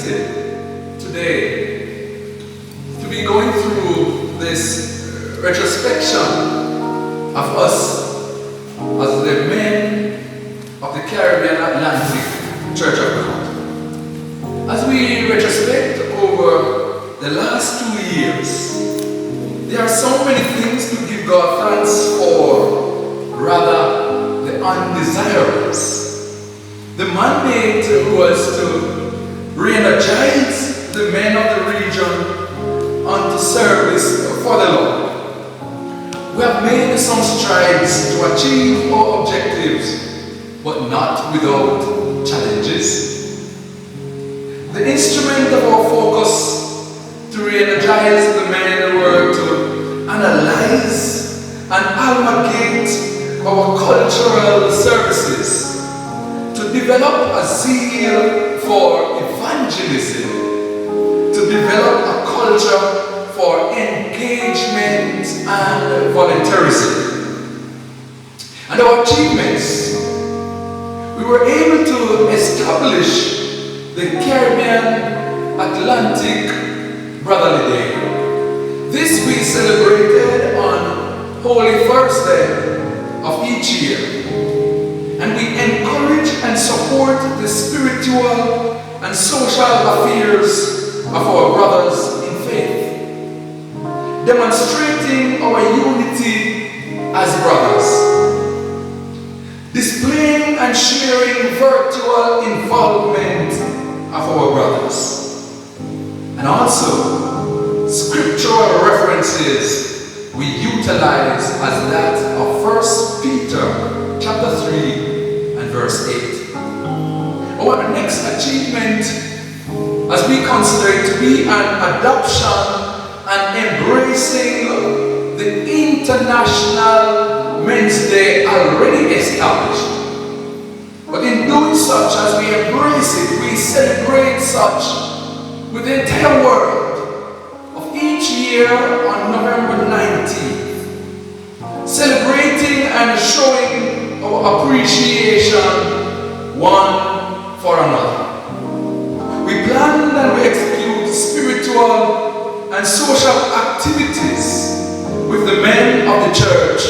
delighted today to be going through this retrospection of us as the men of the Caribbean Atlantic Church of God. As we retrospect over the last 2 years, there are so many things to give God thanks for, rather the undesirables. The mandate was to re-energize the men of the region unto service for the Lord. We have made some strides to achieve our objectives, but not without challenges. The instrument of our focus to re-energize the men were to analyze and amalgamate our cultural services, to develop a zeal for evangelism, to develop a culture for engagement and volunteerism. And our achievements, we were able to establish the Caribbean Atlantic Brotherly Day. This we celebrated on Holy Thursday of each year. And we encourage and support the spiritual and social affairs of our brothers in faith, demonstrating our unity as brothers, displaying and sharing virtual involvement of our brothers, and also scriptural references we utilize as that of 1 Peter chapter 3 and verse 8. Our next achievement, as we consider it to be an adoption and embracing the International Men's Day already established. But in doing such, as we embrace it, we celebrate such with the entire world of each year on November 19th, celebrating and showing our appreciation one for another. We plan and we execute spiritual and social activities with the men of the church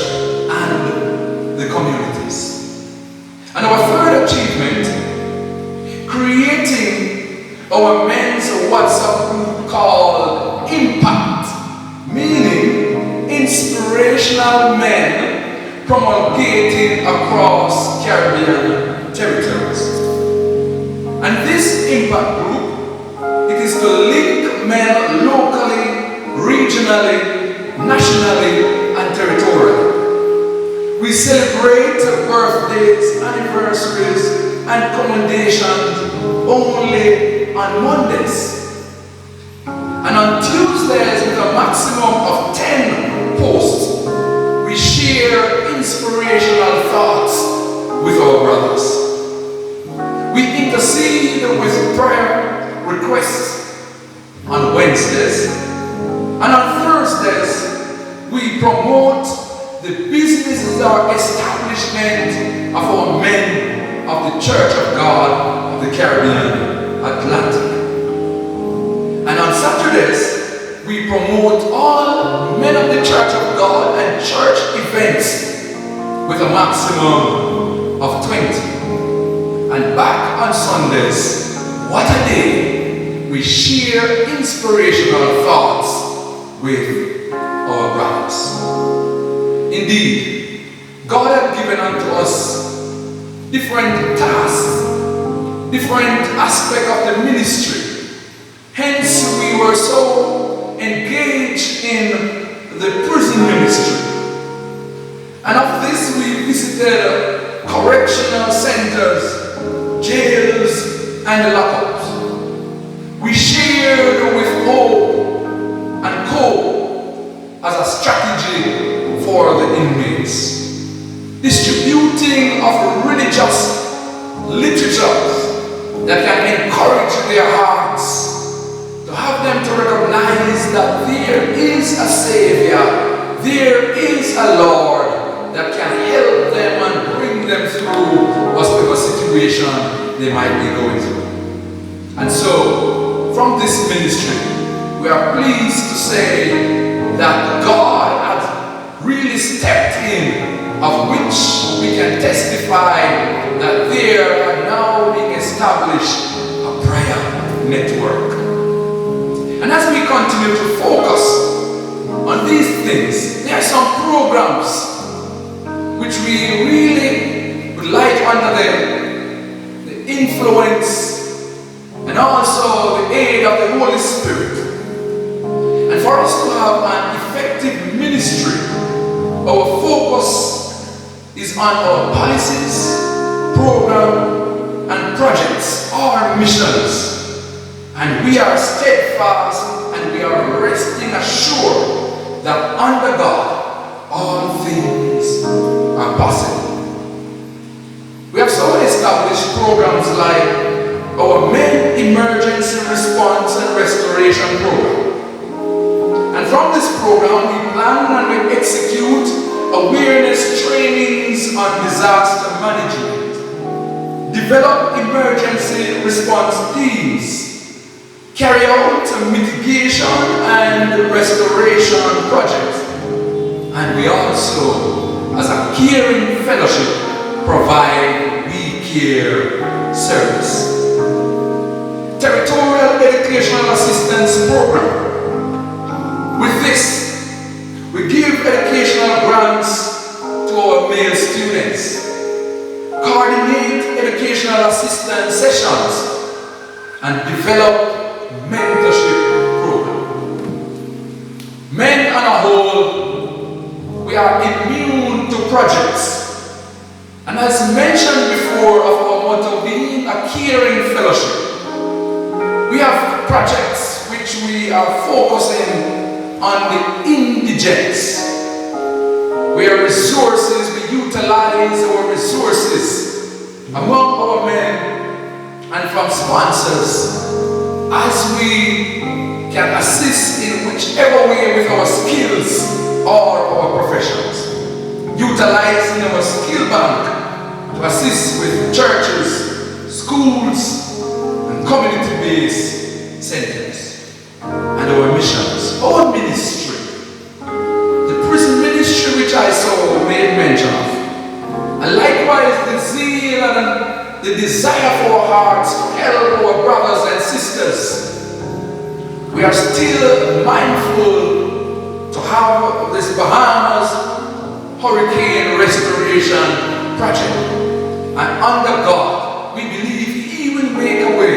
and the communities. And our third achievement, creating our men's WhatsApp group called Impact, meaning inspirational men promulgating across Caribbean territories. And this Impact group, it is to link men locally, regionally, nationally, and territorially. We celebrate birthdays, anniversaries, and commendations only on Mondays. And on Tuesdays, with a maximum of 10 posts, we share inspirational thoughts with our brothers. We intercede with prayer requests on Wednesdays. And on Thursdays, we promote the businesses or establishment of our men of the Church of God of the Caribbean Atlantic. And on Saturdays, we promote all men of the Church of God and church events with a maximum of 20. And back on Sundays, what a day, we share inspirational thoughts with our brothers. Indeed, God has given unto us different tasks, different aspects of the ministry. Hence, we were so engaged in the prison ministry. And of this, we visited correctional centers, jails, and lockups. We shared with hope and cope as a strategy for the inmates, distributing of religious literatures that can encourage their hearts, to have them to recognize that there is a Savior, there is a Lord that can help them and bring them through whatever situation they might be going through. And so, from this ministry, we are pleased to say that God has really stepped in, of which we can testify that there are now being established a prayer network. And as we continue to focus on these things, there are some programs which we really would like, under the influence and also the aid of the Holy Spirit, and for us to have an effective ministry. Our focus is on our policies, program, and projects, our missions. And we are steadfast and we are resting assured that under God all things are possible. We have so established programs like our Men Emergency Response and Restoration Program. And from this program we plan and we execute awareness trainings on disaster management, develop emergency response teams, carry out mitigation and restoration projects. And we also, as a caring fellowship, provide We Care service. Territorial Educational Assistance Program. With this, we give educational grants to our male students, coordinate educational assistance sessions, and develop mentorship program. Men on a whole, we are immune to projects. And as mentioned before of our motto being a caring fellowship, we have projects which we are focusing on the indigents, where resources, we utilize our resources among our men and from sponsors, as we can assist in whichever way with our skills or our professions. Utilizing our skill bank to assist with churches, schools, and community-based centers. And our missions, our ministry, the prison ministry which I saw made mention of, and likewise the zeal and the desire for our hearts to help our brothers and sisters. We are still mindful to have this Bahamas Hurricane Restoration Project. And under God, we believe He will make a way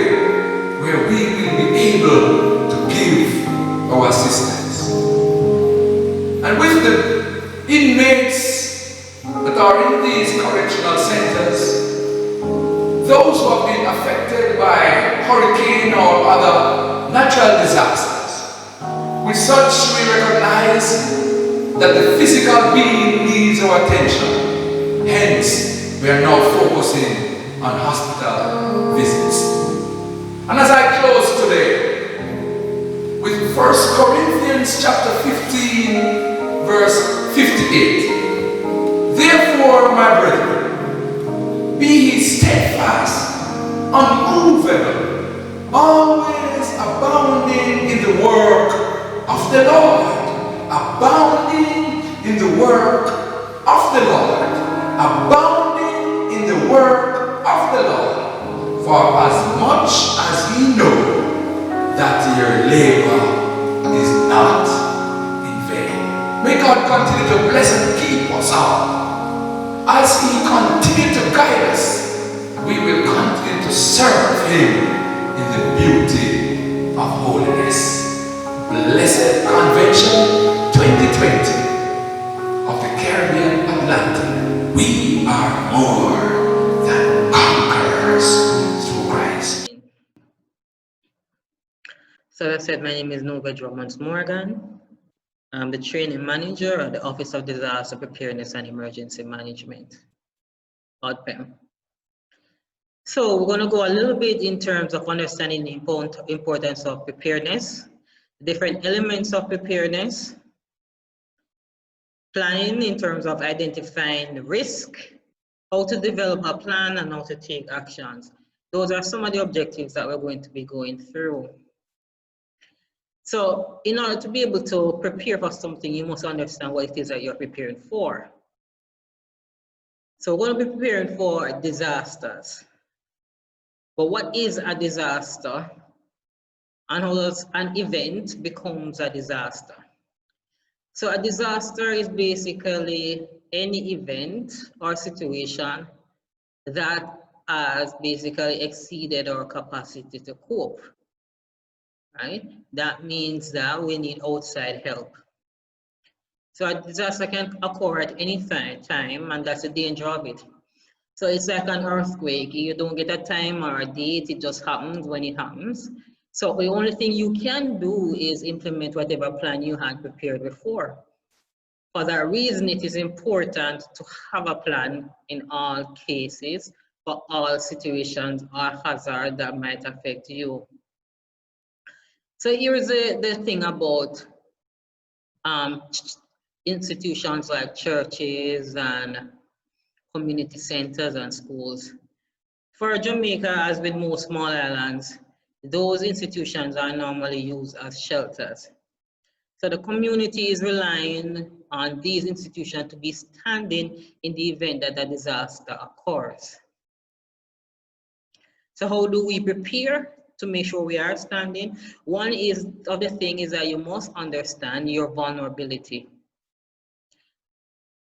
where we will be able to give our assistance. And with the inmates that are in these correctional centers, those who have been affected by hurricane or other natural disasters, with such we recognize that the physical being needs our attention. Hence, we are now focusing on hospital visits. And as I close today with 1 Corinthians chapter 15, verse 58. Therefore, my brethren, be ye steadfast, unmovable, always abounding in the work of the Lord. Abounding in the work of the Lord. Abounding in the work of the Lord. For as much as ye know that your labor is not in vain. May God continue to bless and keep us all. As He continues to guide us, we will continue to serve Him in the beauty of holiness. Blessed Convention 2020 of the Caribbean Atlantic. We are more than conquerors through Christ. So as I said, my name is Nova Drummond Morgan. I'm the training manager at the Office of Disaster Preparedness and Emergency Management, ODPEM. So we're going to go a little bit in terms of understanding the importance of preparedness, different elements of preparedness, planning in terms of identifying the risk, how to develop a plan, and how to take actions. Those are some of the objectives that we're going to be going through. So in order to be able to prepare for something, you must understand what it is that you're preparing for. So we're going to be preparing for disasters. But what is a disaster? And how does an event becomes a disaster? So a disaster is basically any event or situation that has basically exceeded our capacity to cope, right? That means that we need outside help. So a disaster can occur at any time, and that's the danger of it. So it's like an earthquake. You don't get a time or a date, it just happens when it happens. So the only thing you can do is implement whatever plan you had prepared before. For that reason, it is important to have a plan in all cases for all situations or hazard that might affect you. So here's the thing about institutions like churches and community centers and schools. For Jamaica, as with most small islands, those institutions are normally used as shelters. So the community is relying on these institutions to be standing in the event that a disaster occurs. So how do we prepare to make sure we are standing? One of the things is that you must understand your vulnerability.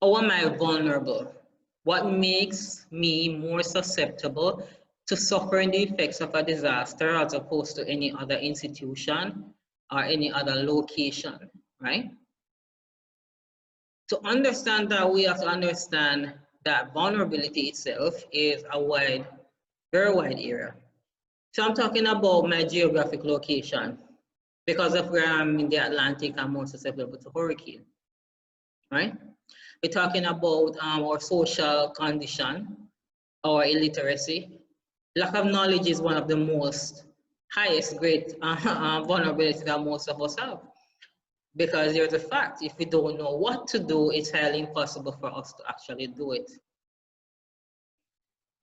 How am I vulnerable? What makes me more susceptible to suffering the effects of a disaster as opposed to any other institution or any other location, right? To understand that, we have to understand that vulnerability itself is a very wide area. So I'm talking about my geographic location. Because of where I'm in the Atlantic, I'm more susceptible to hurricane, right? We're talking about our social condition, our illiteracy. Lack of knowledge is one of the highest great vulnerabilities that most of us have. Because there's a fact, if we don't know what to do, it's highly impossible for us to actually do it.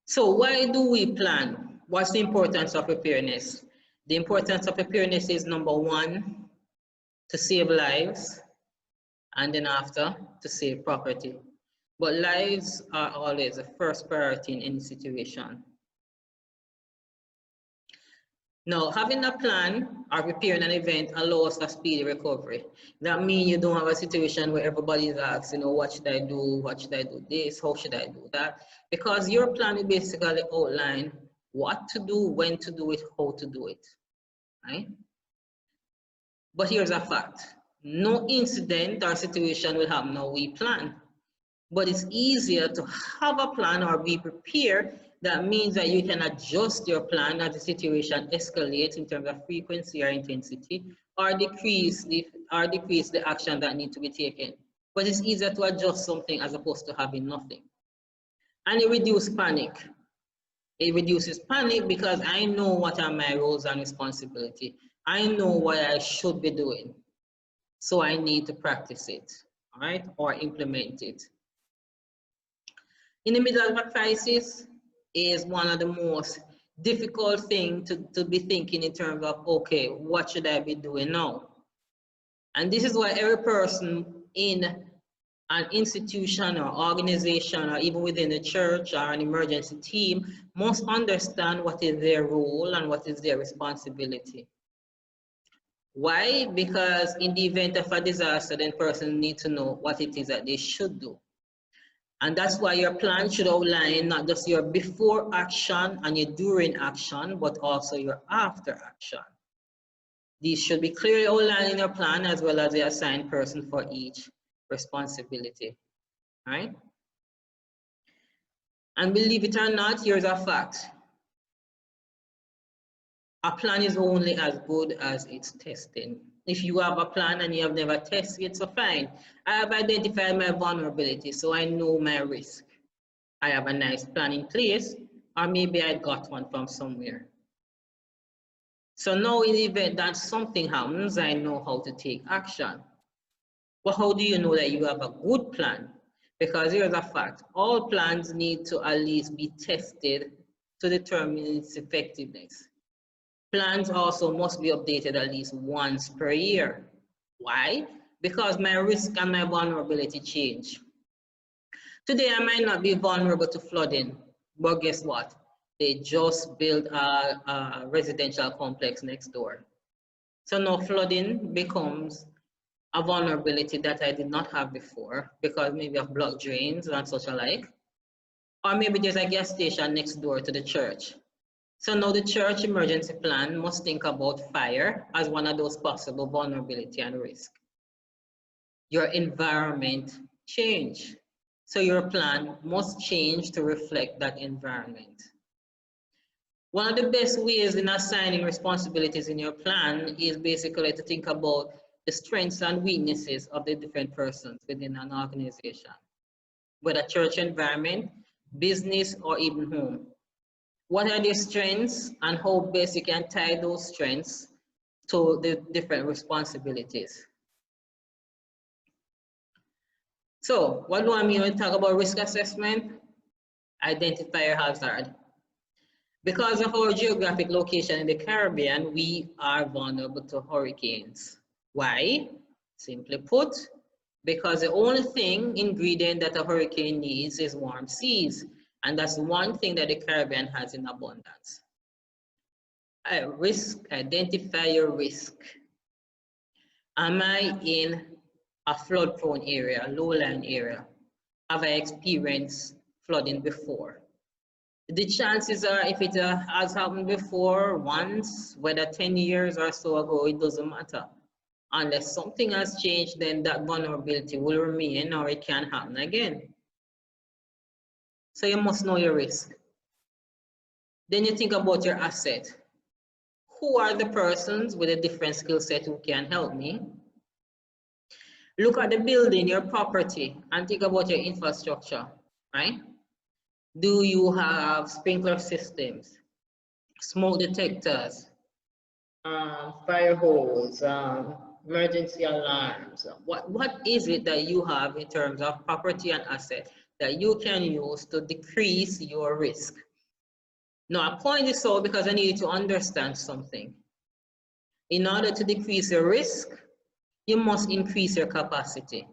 So why do we plan? What's the importance of preparedness? The importance of preparedness is, number one, to save lives, and then after, to save property. But lives are always the first priority in any situation. Now, having a plan or preparing an event allows for speedy recovery. That means you don't have a situation where everybody is asking, what should I do? What should I do this? How should I do that? Because your plan will basically outline what to do, when to do it, how to do it, right? But here's a fact. No incident or situation will happen how we plan. But it's easier to have a plan or be prepared. That means that you can adjust your plan as the situation escalates in terms of frequency or intensity, or decrease the action that needs to be taken. But it's easier to adjust something as opposed to having nothing. And it reduces panic. It reduces panic because I know what are my roles and responsibility. I know what I should be doing. So I need to practice it, all right, or implement it. In the middle of a crisis is one of the most difficult things to be thinking in terms of, okay, what should I be doing now? And this is why every person in an institution or organization or even within the church or an emergency team must understand what is their role and what is their responsibility. Why? Because in the event of a disaster, then person needs to know what it is that they should do. And that's why your plan should outline not just your before action and your during action, but also your after action. These should be clearly outlined in your plan as well as the assigned person for each responsibility, right? And believe it or not, here's a fact. A plan is only as good as its testing. If you have a plan and you have never tested it, so fine. I have identified my vulnerability, so I know my risk. I have a nice plan in place, or maybe I got one from somewhere. So now in the event that something happens, I know how to take action. But how do you know that you have a good plan? Because here's a fact, all plans need to at least be tested to determine its effectiveness. Plans also must be updated at least once per year. Why? Because my risk and my vulnerability change. Today, I might not be vulnerable to flooding, but guess what? They just built a residential complex next door. So now flooding becomes a vulnerability that I did not have before because maybe of blocked drains and such alike. Or maybe there's a gas station next door to the church. So now the church emergency plan must think about fire as one of those possible vulnerability and risk. Your environment change. So your plan must change to reflect that environment. One of the best ways in assigning responsibilities in your plan is basically to think about the strengths and weaknesses of the different persons within an organization, whether church environment, business, or even home. What are their strengths and how best you can tie those strengths to the different responsibilities. So what do I mean when we talk about risk assessment? Identify your hazard. Because of our geographic location in the Caribbean, we are vulnerable to hurricanes. Why? Simply put, because the only ingredient that a hurricane needs is warm seas. And that's one thing that the Caribbean has in abundance. Identify your risk. Am I in a flood-prone area, low-lying area? Have I experienced flooding before? The chances are, if it has happened before, once, whether 10 years or so ago, it doesn't matter. Unless something has changed, then that vulnerability will remain or it can happen again. So you must know your risk. Then you think about your asset. Who are the persons with a different skill set who can help me? Look at the building, your property, and think about your infrastructure, right? Do you have sprinkler systems, smoke detectors, fire hose, emergency alarms? What is it that you have in terms of property and asset that you can use to decrease your risk? Now, I point this out because I need you to understand something. In order to decrease your risk, you must increase your capacity.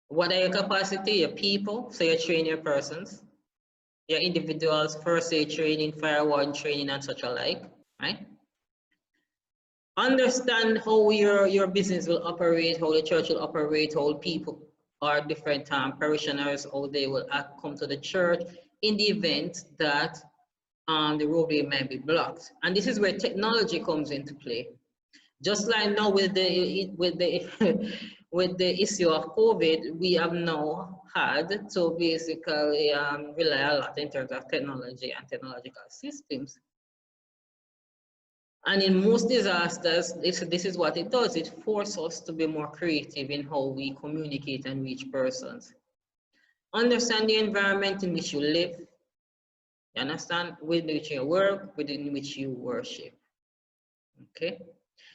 What are your capacity? Your people, so you train your persons. Your individuals, first aid training, fire warden training, and such alike, right? Understand how your business will operate, how the church will operate, how people are different parishioners, how they will come to the church in the event that the roadway might be blocked. And this is where technology comes into play. Just like now with the with the issue of COVID, we have now had to basically rely a lot in terms of technology and technological systems. And in most disasters, this is what it does. It forces us to be more creative in how we communicate and reach persons. Understand the environment in which you live. You understand? Within which you work, within which you worship. Okay?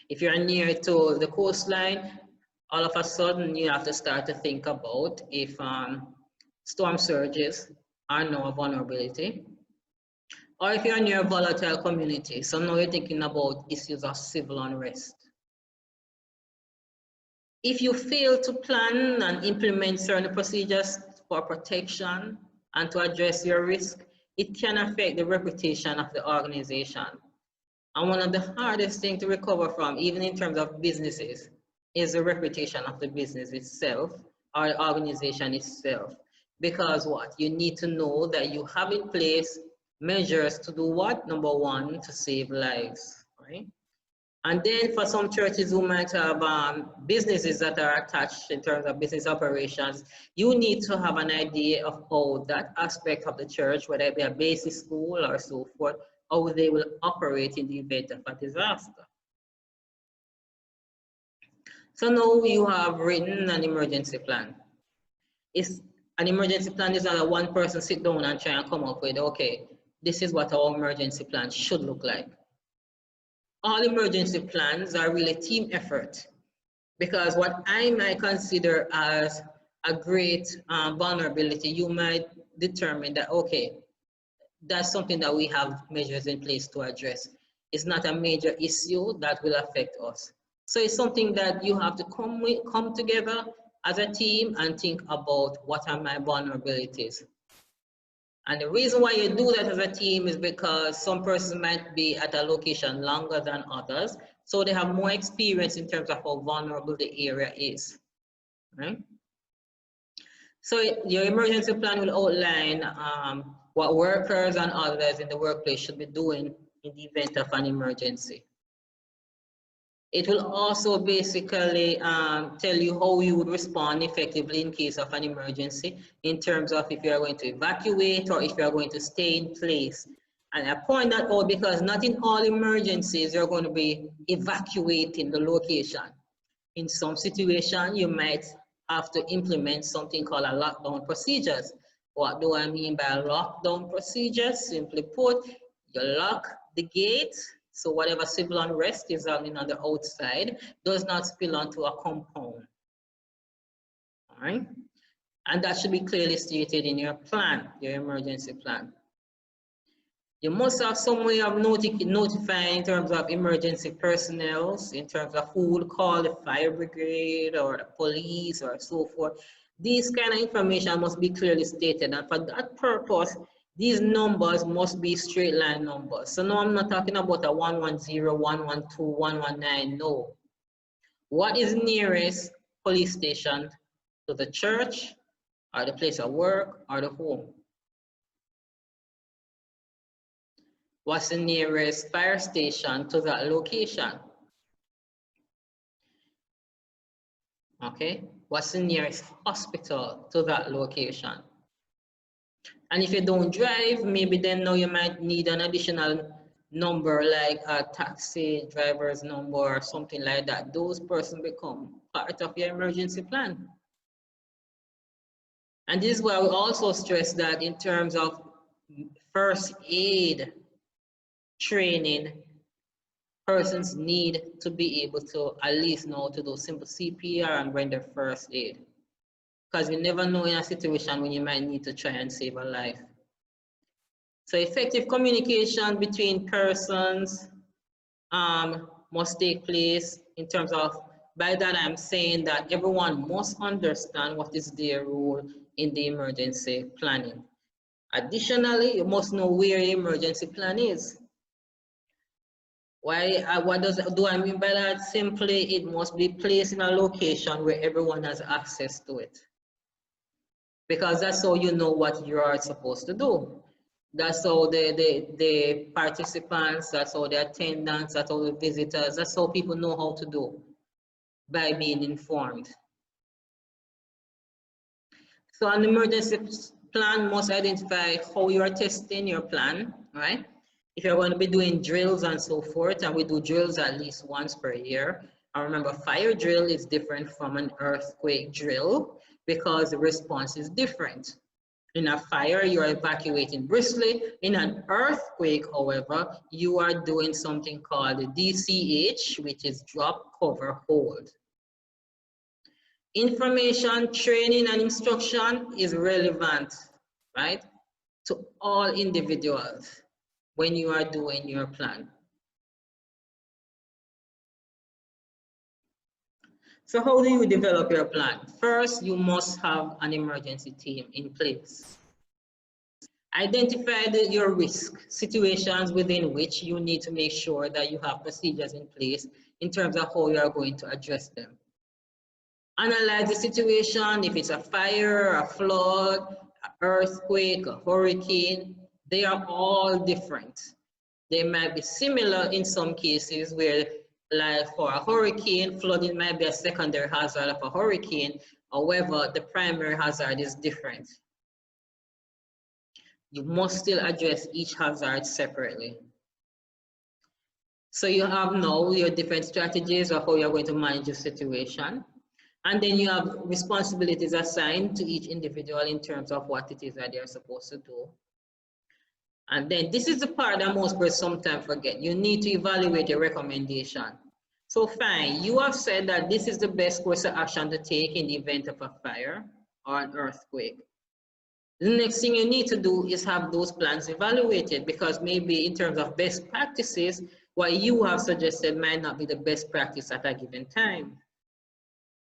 If you're near to the coastline, all of a sudden you have to start to think about if storm surges are now a vulnerability, or if you're near a volatile community. So now you're thinking about issues of civil unrest. If you fail to plan and implement certain procedures for protection and to address your risk, it can affect the reputation of the organization. And one of the hardest things to recover from, even in terms of businesses, is the reputation of the business itself or the organization itself. Because what? You need to know that you have in place measures to do what? Number one, to save lives, right? And then for some churches who might have businesses that are attached in terms of business operations, you need to have an idea of how that aspect of the church, whether it be a basic school or so forth, how they will operate in the event of a disaster. So now you have written an emergency plan. An emergency plan is not a one person sit down and try and come up with, okay, this is what our emergency plan should look like. All emergency plans are really team effort, because what I might consider as a great vulnerability, you might determine that, okay, that's something that we have measures in place to address. It's not a major issue that will affect us. So it's something that you have to come together as a team and think about what are my vulnerabilities. And the reason why you do that as a team is because some persons might be at a location longer than others, so they have more experience in terms of how vulnerable the area is, right? So your emergency plan will outline what workers and others in the workplace should be doing in the event of an emergency. It will also basically tell you how you would respond effectively in case of an emergency in terms of if you are going to evacuate or if you are going to stay in place. And I point that out because not in all emergencies you're going to be evacuating the location. In some situations, you might have to implement something called a lockdown procedures. What do I mean by lockdown procedures? Simply put, you lock the gate, so whatever civil unrest is happening on the outside does not spill onto a compound. All right? And that should be clearly stated in your plan, your emergency plan. You must have some way of notifying in terms of emergency personnel, in terms of who would call the fire brigade or the police or so forth. These kind of information must be clearly stated, and for that purpose, these numbers must be straight line numbers. So now I'm not talking about a 110, 112, 119, no. What is nearest police station to the church or the place of work or the home? What's the nearest fire station to that location? Okay, what's the nearest hospital to that location? And if you don't drive, maybe then now you might need an additional number like a taxi driver's number or something like that. Those persons become part of your emergency plan. And this is why we also stress that in terms of first aid training, persons need to be able to at least know to do simple CPR and render first aid. Because you never know in a situation when you might need to try and save a life. So effective communication between persons must take place in terms of, by that I'm saying that everyone must understand what is their role in the emergency planning. Additionally, you must know where your emergency plan is. What do I mean by that? Simply, it must be placed in a location where everyone has access to it. Because that's how you know what you are supposed to do. That's how the participants, that's how the attendants, that's how the visitors, that's how people know how to do, by being informed. So an emergency plan must identify how you are testing your plan, right? If you're going to be doing drills and so forth, and we do drills at least once per year. And remember, fire drill is different from an earthquake drill because the response is different. In a fire, you are evacuating briskly. In an earthquake, however, you are doing something called the DCH, which is drop, cover, hold. Information, training, and instruction is relevant, right, to all individuals when you are doing your plan. So how do you develop your plan? First, you must have an emergency team in place. Identify your risk situations within which you need to make sure that you have procedures in place in terms of how you are going to address them. Analyze the situation, if it's a fire, a flood, an earthquake, a hurricane, they are all different. They might be similar in some cases where, like for a hurricane, flooding might be a secondary hazard of a hurricane. However, the primary hazard is different. You must still address each hazard separately. So you have now your different strategies of how you're going to manage your situation. And then you have responsibilities assigned to each individual in terms of what it is that they're supposed to do. And then this is the part that most persons sometimes forget. You need to evaluate your recommendation. So fine, you have said that this is the best course of action to take in the event of a fire or an earthquake. The next thing you need to do is have those plans evaluated, because maybe in terms of best practices, what you have suggested might not be the best practice at a given time.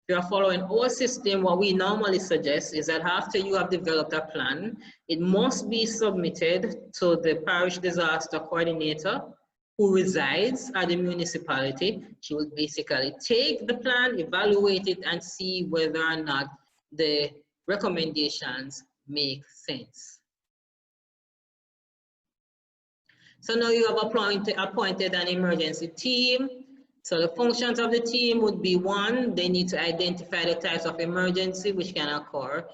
If you are following our system, what we normally suggest is that after you have developed a plan, it must be submitted to the parish disaster coordinator who resides at the municipality. She will basically take the plan, evaluate it, and see whether or not the recommendations make sense. So now you have appointed an emergency team. So the functions of the team would be: one, they need to identify the types of emergency which can occur,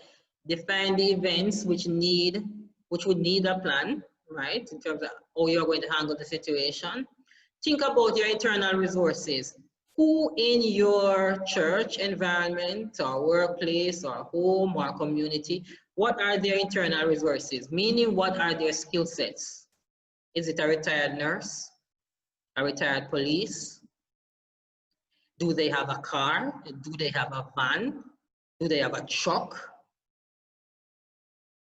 define the events which would need a plan, right, in terms of how you're going to handle the situation. Think about your internal resources. Who in your church environment or workplace or home or community, what are their internal resources? Meaning, what are their skill sets? Is it a retired nurse, a retired police? Do they have a car? Do they have a van? Do they have a truck?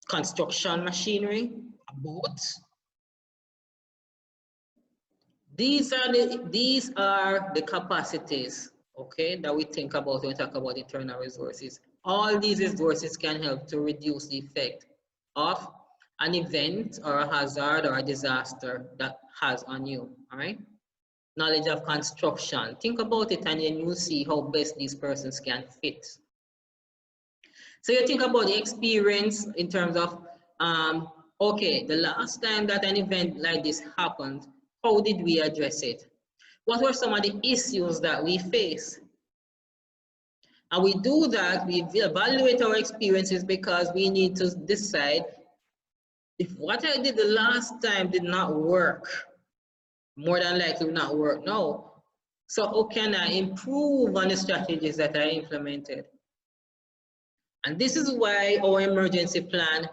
Construction machinery? A boat? These are the capacities, okay, that we think about when we talk about internal resources. All these resources can help to reduce the effect of an event or a hazard or a disaster that has on you, all right? Knowledge of construction. Think about it and then you'll see how best these persons can fit. So you think about the experience in terms of, okay, the last time that an event like this happened, how did we address it? What were some of the issues that we face? And we do that, we evaluate our experiences because we need to decide if what I did the last time did not work, more than likely will not work now. So how can I improve on the strategies that I implemented? And this is why our emergency plan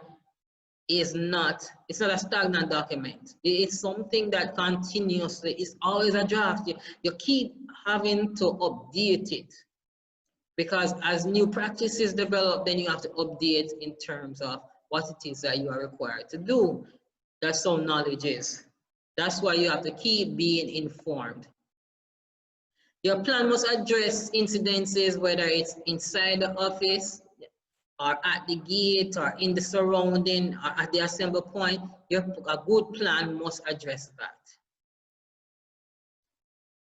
it's not a stagnant document. It's something that continuously is always a draft. You keep having to update it, because as new practices develop, then you have to update in terms of what it is that you are required to do. That's how knowledge is. That's why you have to keep being informed. Your plan must address incidences, whether it's inside the office or at the gate or in the surrounding or at the assembly point. A good plan must address that.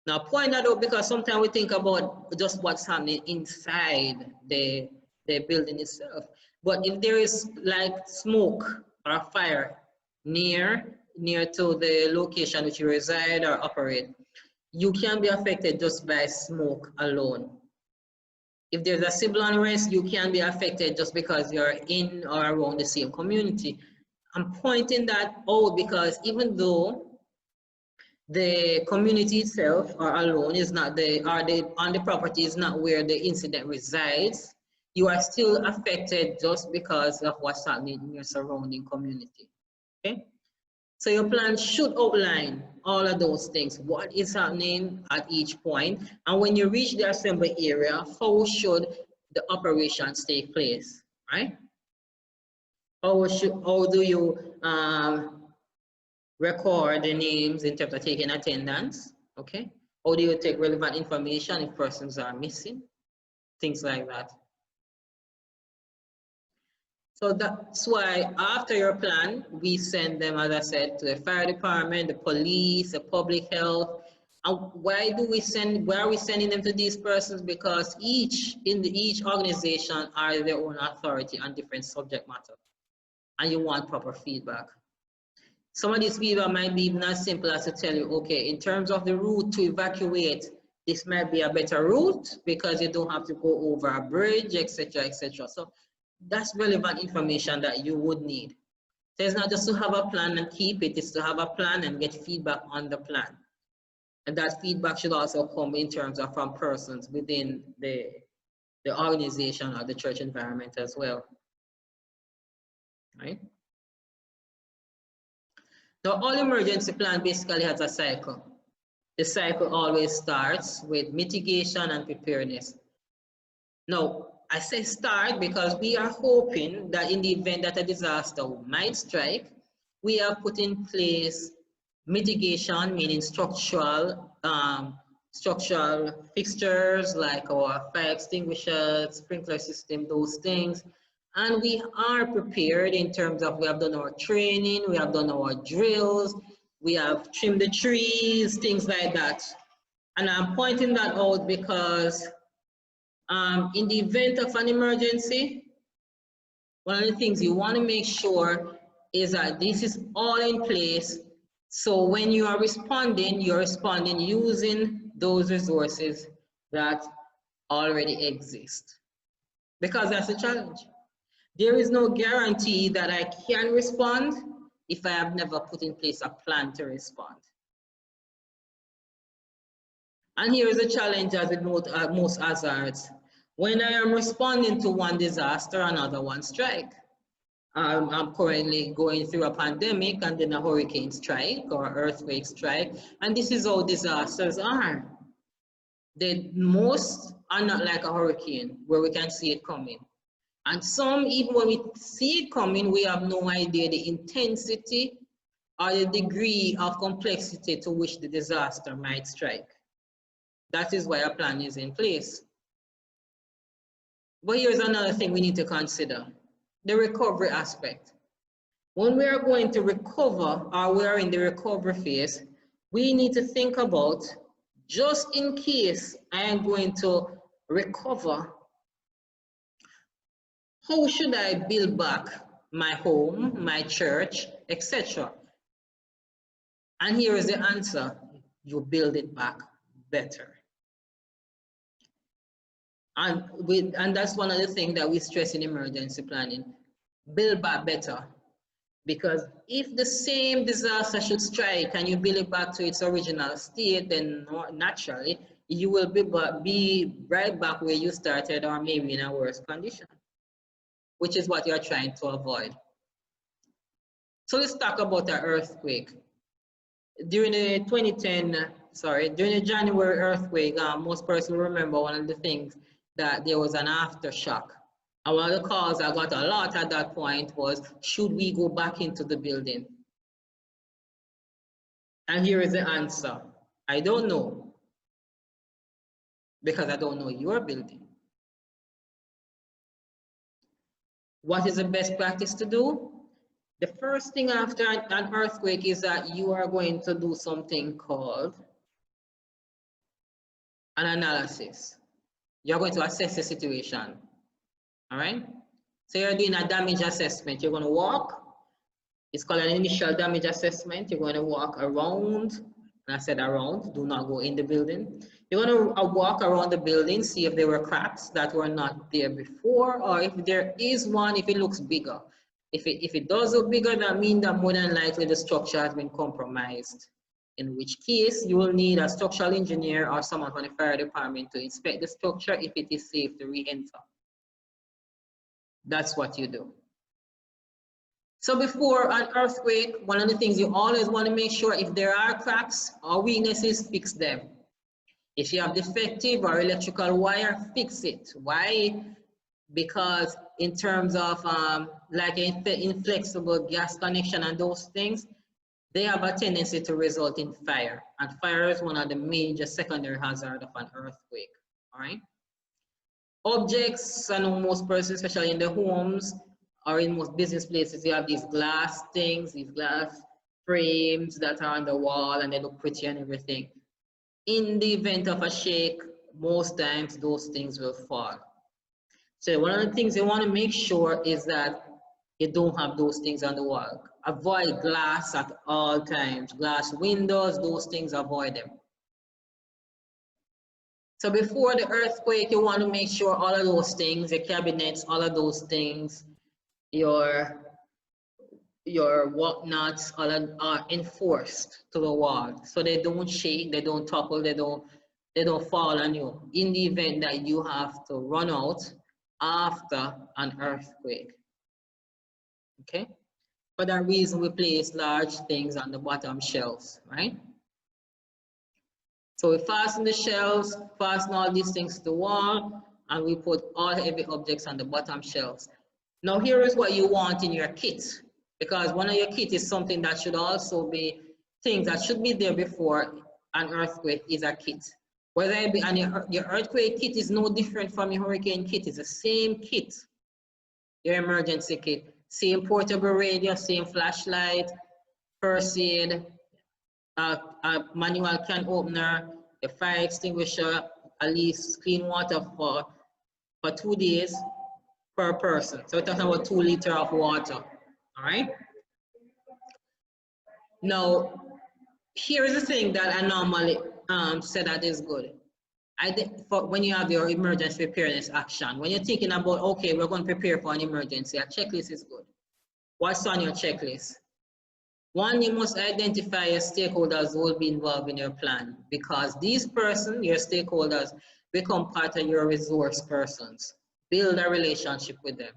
Now point that out, because sometimes we think about just what's happening inside the building itself. But if there is like smoke or a fire near to the location which you reside or operate, you can be affected just by smoke alone. If there's a civil unrest, you can be affected just because you're in or around the same community. I'm pointing that out because even though the community itself or alone is not on the property is not where the incident resides, you are still affected just because of what's happening in your surrounding community. Okay? So your plan should outline all of those things, what is happening at each point, and when you reach the assembly area, how should the operations take place, right? How do you record the names in terms of taking attendance, okay? How do you take relevant information if persons are missing? Things like that. So that's why after your plan, we send them, as I said, to the fire department, the police, the public health. And why are we sending them to these persons? Because each organization are their own authority on different subject matter, and you want proper feedback. Some of these feedback might be even as simple as to tell you, okay, in terms of the route to evacuate, this might be a better route because you don't have to go over a bridge, etc., etc. So that's relevant information that you would need. So it's not just to have a plan and keep it, it's to have a plan and get feedback on the plan. And that feedback should also come in terms of from persons within the organization or the church environment as well, right? Now, all emergency plan basically has a cycle. The cycle always starts with mitigation and preparedness. Now, I say start because we are hoping that in the event that a disaster might strike, we have put in place mitigation, meaning structural fixtures like our fire extinguishers, sprinkler system, those things. And we are prepared in terms of we have done our training, we have done our drills, we have trimmed the trees, things like that. And I'm pointing that out because in the event of an emergency, one of the things you want to make sure is that this is all in place. So when you are responding, you're responding using those resources that already exist. Because that's the challenge. There is no guarantee that I can respond if I have never put in place a plan to respond. And here is a challenge as with most hazards. When I am responding to one disaster, another one strike. I'm currently going through a pandemic and then a hurricane strike or earthquake strike. And this is how disasters are. Most are not like a hurricane where we can see it coming. And some, even when we see it coming, we have no idea the intensity or the degree of complexity to which the disaster might strike. That is why a plan is in place. But here's another thing we need to consider, the recovery aspect. When we are going to recover or we are in the recovery phase, we need to think about, just in case I am going to recover, how should I build back my home, my church, etc.? And here is the answer: you build it back better. And that's one of the things that we stress in emergency planning: build back better. Because if the same disaster should strike and you build it back to its original state, then naturally you will be right back where you started, or maybe in a worse condition, which is what you're trying to avoid. So let's talk about the earthquake. During the during the January earthquake, most persons remember one of the things, that there was an aftershock. And one of the calls I got a lot at that point was, should we go back into the building? And here is the answer: I don't know, because I don't know your building. What is the best practice to do? The first thing after an earthquake is that you are going to do something called an analysis. You're going to assess the situation, all right? So you're doing a damage assessment. You're going to walk. It's called an initial damage assessment. You're going to walk around, and I said around, do not go in the building. You're going to walk around the building, see if there were cracks that were not there before, or if there is one, if it looks bigger. If it does look bigger, that means that more than likely the structure has been compromised, in which case you will need a structural engineer or someone from the fire department to inspect the structure if it is safe to re-enter. That's what you do. So before an earthquake, one of the things you always want to make sure, if there are cracks or weaknesses, fix them. If you have defective or electrical wire, fix it. Why? Because in terms of like inflexible gas connection and those things, they have a tendency to result in fire. And fire is one of the major secondary hazards of an earthquake, all right? Objects, I know most persons, especially in the homes or in most business places, you have these glass things, these glass frames that are on the wall and they look pretty and everything. In the event of a shake, most times those things will fall. So one of the things you want to make sure is that you don't have those things on the wall. Avoid glass at all times. Glass windows, those things, avoid them. So before the earthquake, you want to make sure all of those things, your cabinets, all of those things, your whatnots, all are enforced to the wall. So they don't shake, they don't topple, they don't fall on you in the event that you have to run out after an earthquake. Okay? For that reason, we place large things on the bottom shelves, right? So we fasten the shelves, fasten all these things to the wall, and we put all heavy objects on the bottom shelves. Now here is what you want in your kit, because one of your kit is something that should also be things that should be there before an earthquake is a kit. Whether it be, and your earthquake kit is no different from your hurricane kit, it's the same kit. Your emergency kit, same portable radio, same flashlight, first aid, a manual can opener, a fire extinguisher, at least clean water for 2 days per person. So we're talking about 2 liters of water, all right? Now, here is the thing that I normally say that is good. When you have your emergency preparedness action, when you're thinking about, okay, we're going to prepare for an emergency, a checklist is good. What's on your checklist? One, you must identify your stakeholders who will be involved in your plan, because these persons, your stakeholders, become part of your resource persons. Build a relationship with them.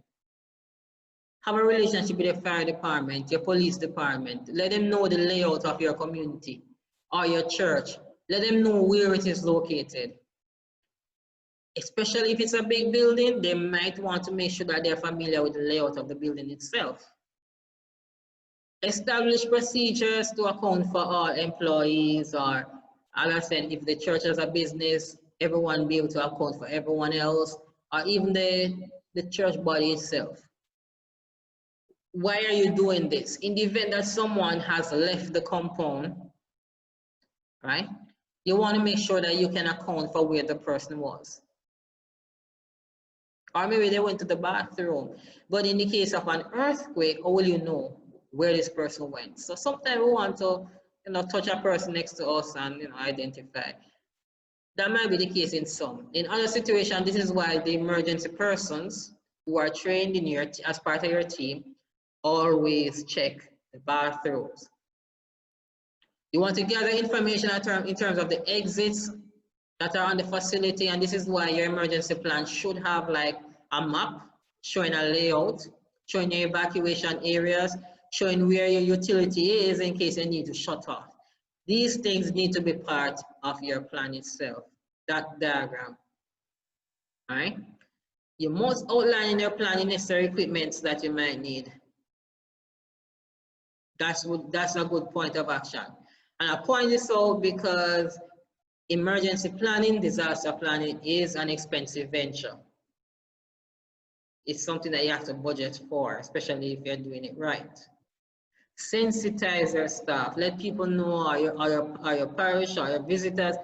Have a relationship with the fire department, your police department. Let them know the layout of your community or your church. Let them know where it is located. Especially if it's a big building, they might want to make sure that they're familiar with the layout of the building itself. Establish procedures to account for all employees, or, as I said, if the church has a business, everyone be able to account for everyone else, or even the church body itself. Why are you doing this? In the event that someone has left the compound, right? You want to make sure that you can account for where the person was. Or maybe they went to the bathroom. But in the case of an earthquake, how will you know where this person went? So sometimes we want to, touch a person next to us and, identify. That might be the case in some. In other situations, this is why the emergency persons who are trained in as part of your team always check the bathrooms. You want to gather information in terms of the exits that are on the facility, and this is why your emergency plan should have like a map showing a layout, showing your evacuation areas, showing where your utility is in case you need to shut off. These things need to be part of your plan itself, that diagram, all right? You must outline in your plan the necessary equipment that you might need. That's a good point of action. And I point this out because emergency planning, disaster planning is an expensive venture. It's something that you have to budget for, especially if you're doing it right. Sensitize your staff. Let people know, are your parish, or your visitors,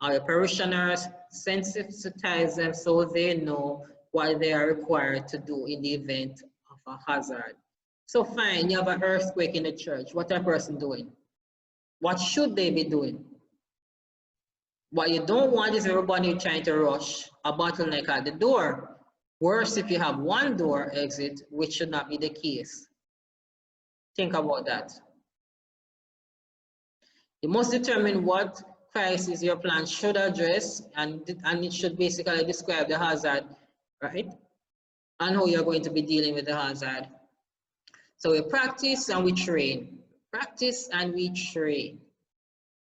or your parishioners, sensitize them so they know what they are required to do in the event of a hazard. So fine, you have an earthquake in the church. What are a person doing? What should they be doing? What you don't want is everybody trying to rush a bottleneck at the door. Worse if you have one door exit, which should not be the case. Think about that. You must determine what crisis your plan should address, and it should basically describe the hazard, right? And how you're going to be dealing with the hazard. So we practice and we train. Practice and we train.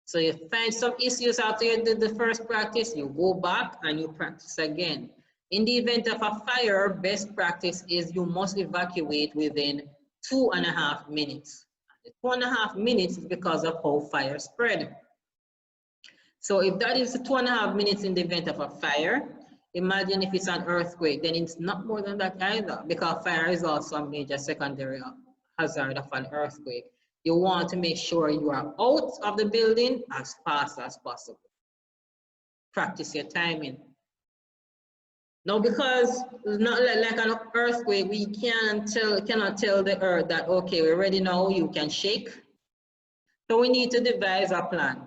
So you find some issues after you did the first practice, you go back and you practice again. In the event of a fire, best practice is you must evacuate within 2.5 minutes. The 2.5 minutes is because of how fire spread. So if that is 2.5 minutes in the event of a fire, imagine if it's an earthquake, then it's not more than that either, because fire is also a major secondary hazard of an earthquake. You want to make sure you are out of the building as fast as possible. Practice your timing. Now, because it's not like an earthquake, we cannot tell the earth that, okay, we're ready now, you can shake. So we need to devise a plan,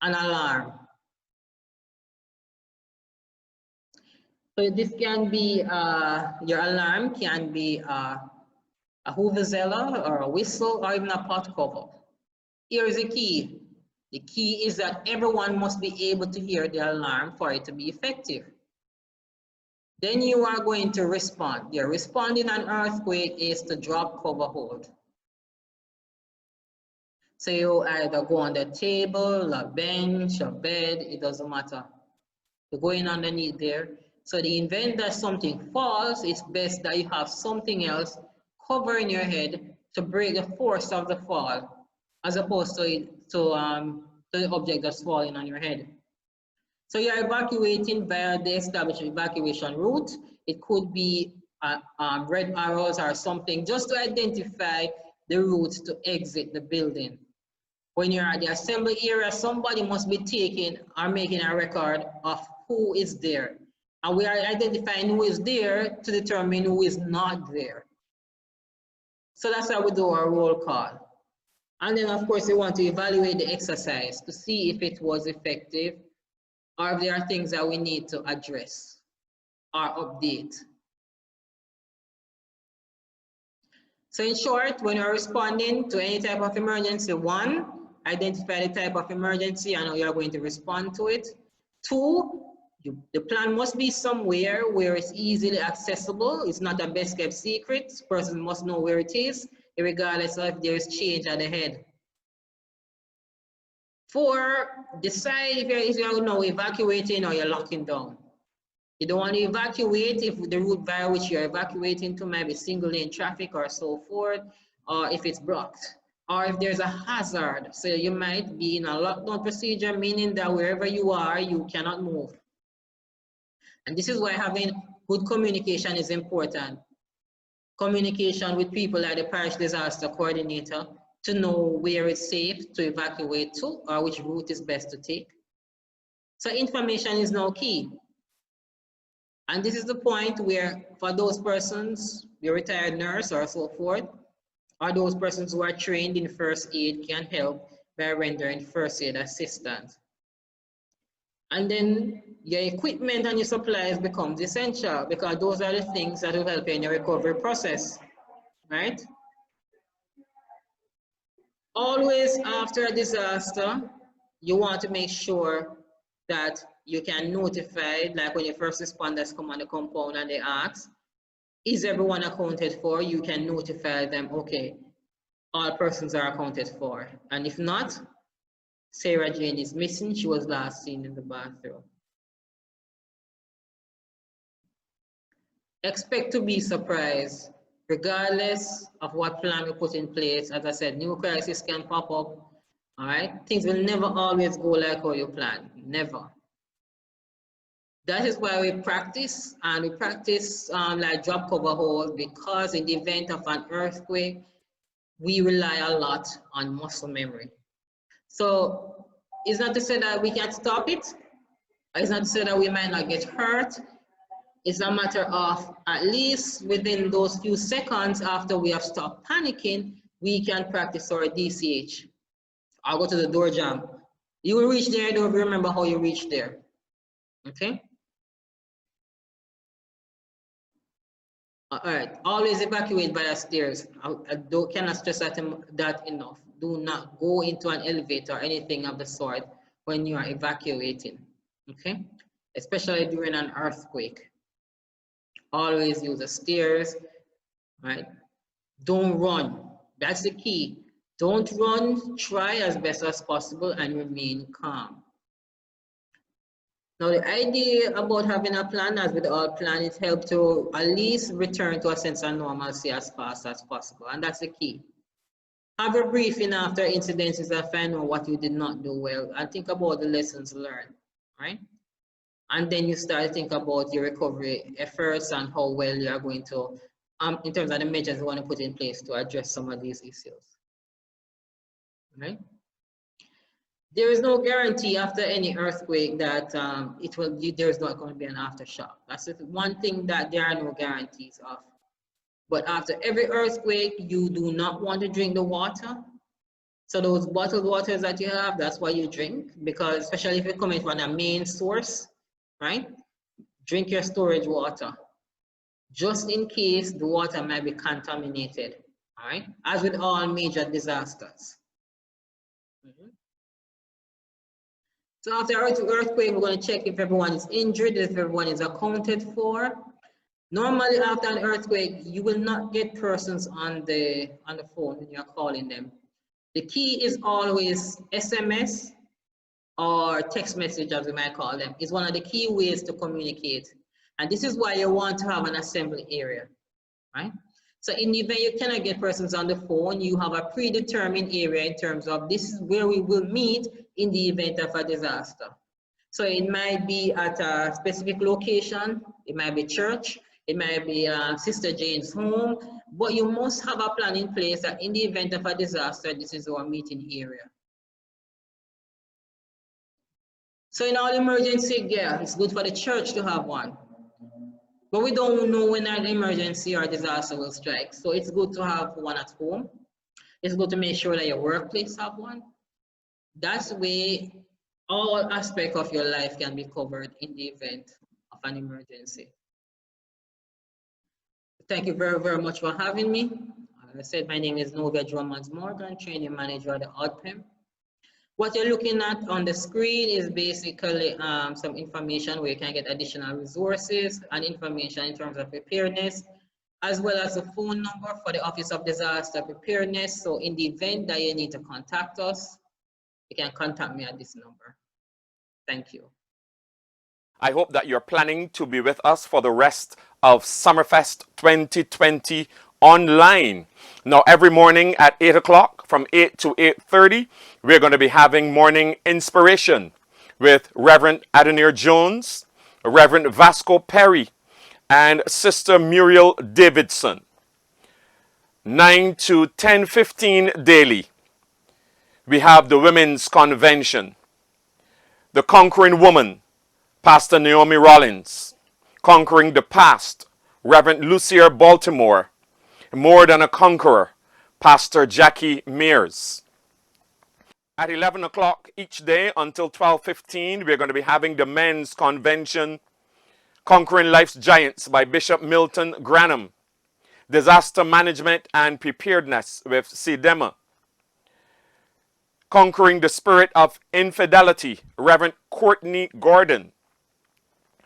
an alarm. So this can be, your alarm can be a Hoover-Zella or a whistle or even a pot cover. Here is the key. The key is that everyone must be able to hear the alarm for it to be effective. Then you are going to respond. Your responding an earthquake is to drop, cover, hold. So you either go on the table, a bench, a bed, it doesn't matter. You're going underneath there. So the event that something falls, it's best that you have something else covering your head to break the force of the fall, as opposed to the object that's falling on your head. So you're evacuating via the established evacuation route. It could be red arrows or something, just to identify the route to exit the building. When you're at the assembly area, somebody must be taking or making a record of who is there. And we are identifying who is there to determine who is not there. So that's how we do our roll call. And then of course we want to evaluate the exercise to see if it was effective or if there are things that we need to address or update. So in short, when you're responding to any type of emergency, 1, identify the type of emergency and how you're going to respond to it. 2, the plan must be somewhere where it's easily accessible. It's not a best kept secret. The person must know where it is, regardless of if there is change at the head. 4, decide if you're now evacuating or you're locking down. You don't want to evacuate if the route via which you're evacuating to might be single lane traffic or so forth, or if it's blocked, or if there's a hazard. So you might be in a lockdown procedure, meaning that wherever you are, you cannot move. And this is why having good communication is important. Communication with people like the parish disaster coordinator to know where it's safe to evacuate to or which route is best to take. So information is now key. And this is the point where for those persons, the retired nurse or so forth, or those persons who are trained in first aid can help by rendering first aid assistance. And then your equipment and your supplies becomes essential because those are the things that will help you in your recovery process, right? Always after a disaster, you want to make sure that you can notify, like when your first responders come on the compound and they ask, is everyone accounted for? You can notify them, okay, all persons are accounted for. And if not, Sarah Jane is missing. She was last seen in the bathroom. Expect to be surprised, regardless of what plan we put in place. As I said, new crises can pop up, all right? Things will never always go like how you plan, never. That is why we practice, and we practice like drop cover hold, because in the event of an earthquake, we rely a lot on muscle memory. So it's not to say that we can't stop it. It's not to say that we might not get hurt. It's a matter of at least within those few seconds after we have stopped panicking, we can practice our DCH. I'll go to the door jam. You will reach there, don't remember how you reached there. Okay? All right, always evacuate by the stairs. I cannot stress that enough. Do not go into an elevator or anything of the sort when you are evacuating, okay? Especially during an earthquake. Always use the stairs, right? Don't run, that's the key. Don't run, try as best as possible and remain calm. Now, the idea about having a plan, as with all plans, it helps to at least return to a sense of normalcy as fast as possible, and that's the key. Have a briefing after incidences and find out what you did not do well, and think about the lessons learned, right? And then you start to think about your recovery efforts and how well you are going to, in terms of the measures you want to put in place to address some of these issues, right? There is no guarantee after any earthquake that there's not going to be an aftershock. That's the one thing that there are no guarantees of. But after every earthquake, you do not want to drink the water. So those bottled waters that you have, that's why you drink, because especially if you're coming from a main source, right? Drink your storage water, just in case the water might be contaminated, all right? As with all major disasters. So after earthquake, we're going to check if everyone is injured, if everyone is accounted for. Normally, after an earthquake, you will not get persons on the phone when you're calling them. The key is always SMS or text message, as we might call them. It's one of the key ways to communicate. And this is why you want to have an assembly area, right? So in the event you cannot get persons on the phone, you have a predetermined area in terms of this is where we will meet in the event of a disaster. So it might be at a specific location, it might be church, it might be Sister Jane's home, but you must have a plan in place that in the event of a disaster, this is our meeting area. So in all emergency, yeah, it's good for the church to have one. But we don't know when an emergency or disaster will strike. So it's good to have one at home. It's good to make sure that your workplace have one. That's the way all aspects of your life can be covered in the event of an emergency. Thank you very, very much for having me. As I said, my name is Novia Drummond Morgan, training manager at the ODPEM. What you're looking at on the screen is basically some information where you can get additional resources and information in terms of preparedness, as well as a phone number for the Office of Disaster Preparedness. So in the event that you need to contact us, you can contact me at this number. Thank you. I hope that you're planning to be with us for the rest of Summerfest 2020 online. Now, every morning at 8 o'clock, from 8 to 8:30, we're going to be having morning inspiration with Reverend Adenir Jones, Reverend Vasco Perry, and Sister Muriel Davidson. 9 to 10:15 daily, we have the Women's Convention. The Conquering Woman, Pastor Naomi Rollins. Conquering the Past, Reverend Lucia Baltimore. More Than a Conqueror, Pastor Jackie Mears. At 11 o'clock each day until 12:15, we're going to be having the Men's Convention, Conquering Life's Giants by Bishop Milton Granham. Disaster Management and Preparedness with CDEMA. Conquering the Spirit of Infidelity, Reverend Courtney Gordon.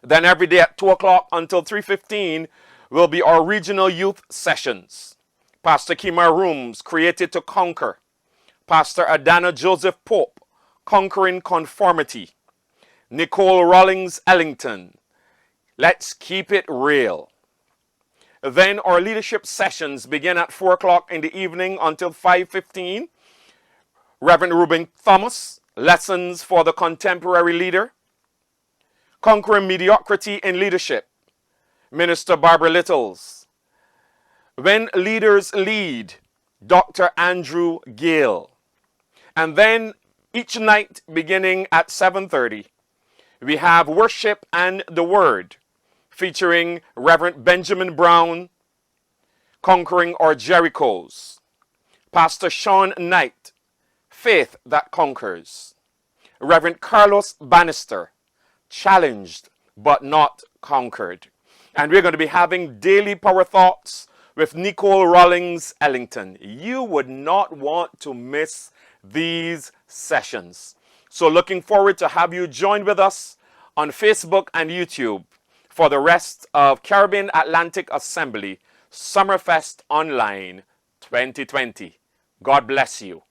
Then every day at 2 o'clock until 3:15 will be our regional youth sessions. Pastor Kima Rooms, Created to Conquer. Pastor Adana Joseph Pope, Conquering Conformity. Nicole Rawlings Ellington, Let's Keep It Real. Then our leadership sessions begin at 4 o'clock in the evening until 5:15. Reverend Ruben Thomas, Lessons for the Contemporary Leader. Conquering Mediocrity in Leadership, Minister Barbara Littles. When Leaders Lead, Dr. Andrew Gale. And then each night beginning at 7:30, we have Worship and the Word, featuring Reverend Benjamin Brown, Conquering Our Jerichos. Pastor Sean Knight, Faith That Conquers. Reverend Carlos Bannister, Challenged but Not Conquered. And we're going to be having Daily Power Thoughts with Nicole Rawlings Ellington. You would not want to miss these sessions. So looking forward to have you join with us on Facebook and YouTube for the rest of Caribbean Atlantic Assembly Summerfest Online 2020. God bless you.